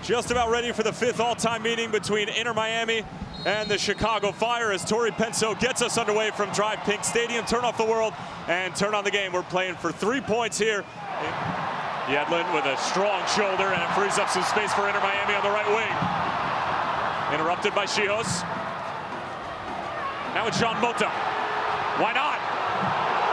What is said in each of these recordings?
Just about ready for the 5th all-time meeting between Inter Miami and the Chicago Fire as Tori Penso gets us underway from Drive Pink Stadium. Turn off the world and turn on the game. We're playing for 3 points here. Yedlin with a strong shoulder, and it frees up some space for Inter Miami on the right wing. Interrupted by Chihos. Now it's Jean Mota. Why not?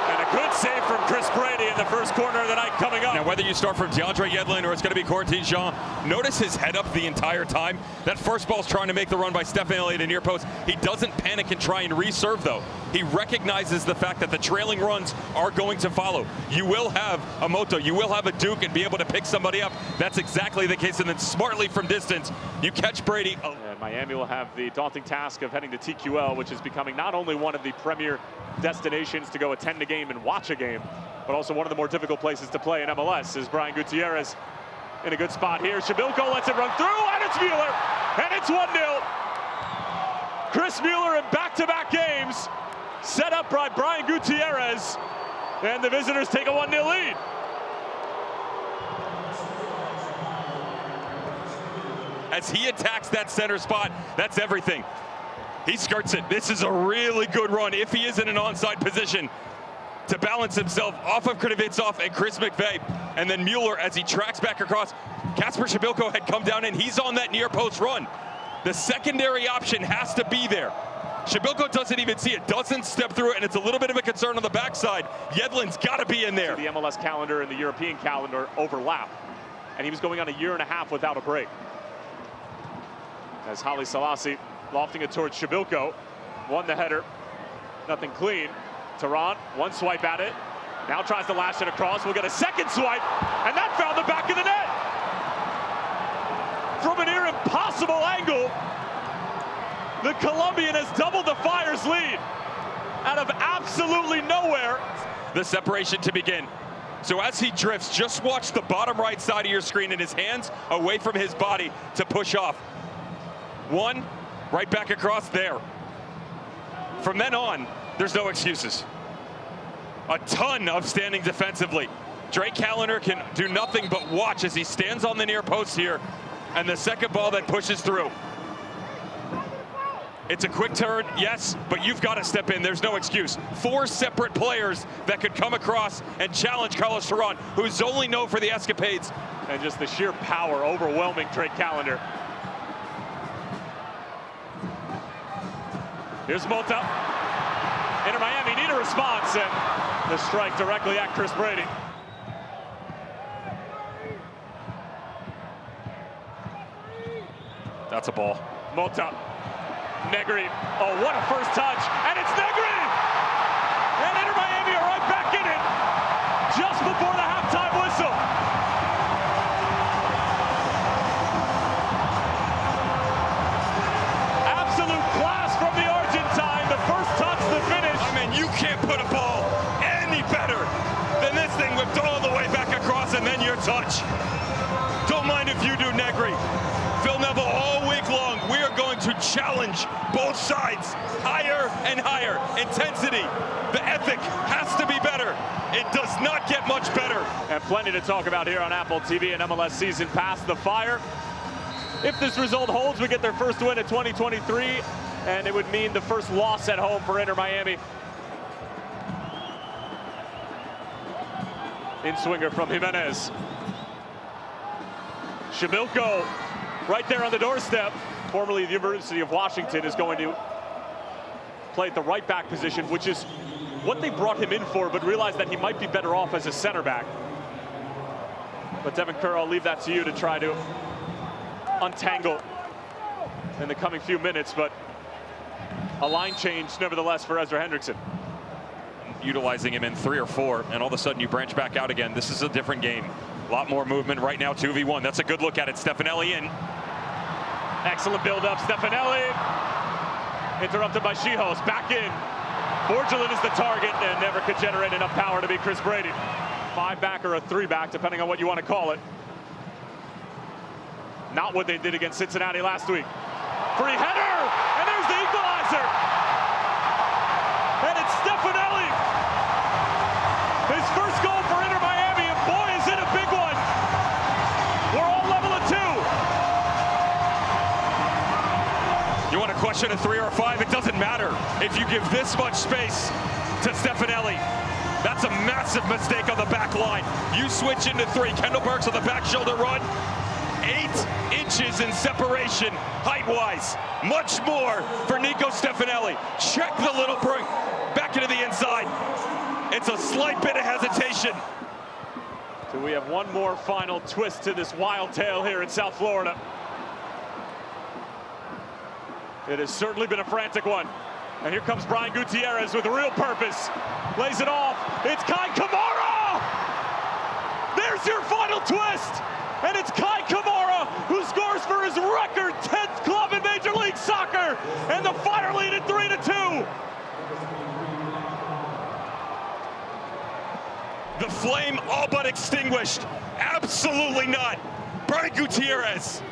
And a good save from Chris Brady in the first corner of the night coming up. Now, whether you start from DeAndre Yedlin or it's going to be Corentin Jean, notice his head up the entire time. That first ball's trying to make the run by Stephen Elliott in near post. He doesn't panic and try and reserve, though. He recognizes the fact that the trailing runs are going to follow. You will have a Moto, you will have a Duke and be able to pick somebody up. That's exactly the case. And then smartly from distance, you catch Brady. And Miami will have the daunting task of heading to TQL, which is becoming not only one of the premier destinations to go attend a game and watch a game, but also one of the more difficult places to play in MLS. Is Brian Gutierrez in a good spot here. Shabilko lets it run through, and it's Mueller, and it's 1-0. Chris Mueller in back-to-back games, set up by Brian Gutierrez, and the visitors take a 1-0 lead. As he attacks that center spot, that's everything. He skirts it. This is a really good run if he is in an onside position to balance himself off of Krivitsov and Chris McVeigh. And then Mueller, as he tracks back across, Kasper Shabilko had come down and he's on that near post run. The secondary option has to be there. Shabilko doesn't even see it, doesn't step through it, and it's a little bit of a concern on the backside. Yedlin's got to be in there. The MLS calendar and the European calendar overlap, and he was going on a 1.5 years without a break. As Haile Selassie lofting it towards Shabilko, won the header, nothing clean. Tehran, one swipe at it, now tries to lash it across. We'll get a second swipe, and that found the back of the net. From a near impossible angle, the Colombian has doubled the Fire's lead out of absolutely nowhere. The separation to begin. So as he drifts, just watch the bottom right side of your screen and his hands away from his body to push off. One, right back across there. From then on, there's no excuses. A ton of standing defensively. Drake Callender can do nothing but watch as he stands on the near post here, and the second ball that pushes through. It's a quick turn, yes, but you've got to step in. There's no excuse. 4 separate players that could come across and challenge Carlos Tehran, who's only known for the escapades. And just the sheer power overwhelming Drake Callender. Here's Mota. Inter Miami need a response, and the strike directly at Chris Brady. That's a ball. Mota. Negri. Oh, what a first touch. And it's Negri! And Inter Miami are right back in it just before the halftime whistle. Absolute class from the Argentine. The first touch, the finish. I mean, you can't put a ball any better than this thing whipped all the way back across and then your touch. Don't mind if you do, Negri. Phil Neville, all week long, we are going to challenge both sides higher and higher. Intensity, the ethic has to be better. It does not get much better. And plenty to talk about here on Apple TV and MLS Season Pass. The Fire, if this result holds, we get their first win of 2023, and it would mean the first loss at home for Inter Miami. In swinger from Jimenez. Shabilko right there on the doorstep. Formerly the University of Washington is going to play at the right back position, which is what they brought him in for, but realized that he might be better off as a center back. But Devin Kerr, I'll leave that to you to try to untangle in the coming few minutes, but a line change nevertheless for Ezra Hendrickson. Utilizing him in 3 or 4, and all of a sudden you branch back out again. This is a different game. A lot more movement right now, 2v1. That's a good look at it. Stefanelli in. Excellent build-up. Stefanelli interrupted by Chihos. Back in. Borgelin is the target and never could generate enough power to beat Chris Brady. 5-back or a 3-back, depending on what you want to call it. Not what they did against Cincinnati last week. Free header, and there's the equalizer. And it's Stefanelli. His first goal for Inter Miami, and boy, is it a big one. We're all level at 2. rush in a 3 or a 5, it doesn't matter. If you give this much space to Stefanelli, that's a massive mistake on the back line. You switch into 3. Kendall Burks on the back shoulder run. 8 inches in separation, height-wise. Much more for Nico Stefanelli. Check the little break back into the inside. It's a slight bit of hesitation. So we have one more final twist to this wild tale here in South Florida. It has certainly been a frantic one. And here comes Brian Gutierrez with real purpose. Lays it off. It's Kai Kamara! There's your final twist! And it's Kai Kamara who scores for his record 10th club in Major League Soccer. And the Fire lead at 3-2. The flame all but extinguished. Absolutely not. Brian Gutierrez.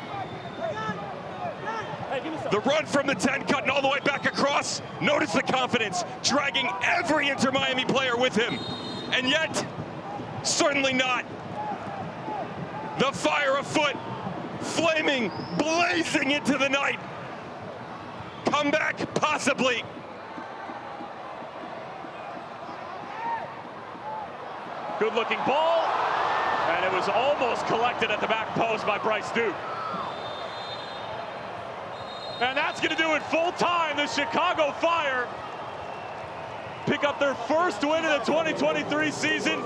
The run from the 10, cutting all the way back across. Notice the confidence, dragging every Inter Miami player with him. And yet, certainly not. The Fire afoot, flaming, blazing into the night. Comeback, possibly. Good looking ball, and it was almost collected at the back post by Bryce Duke. And that's going to do it full time. The Chicago Fire pick up their first win of the 2023 season.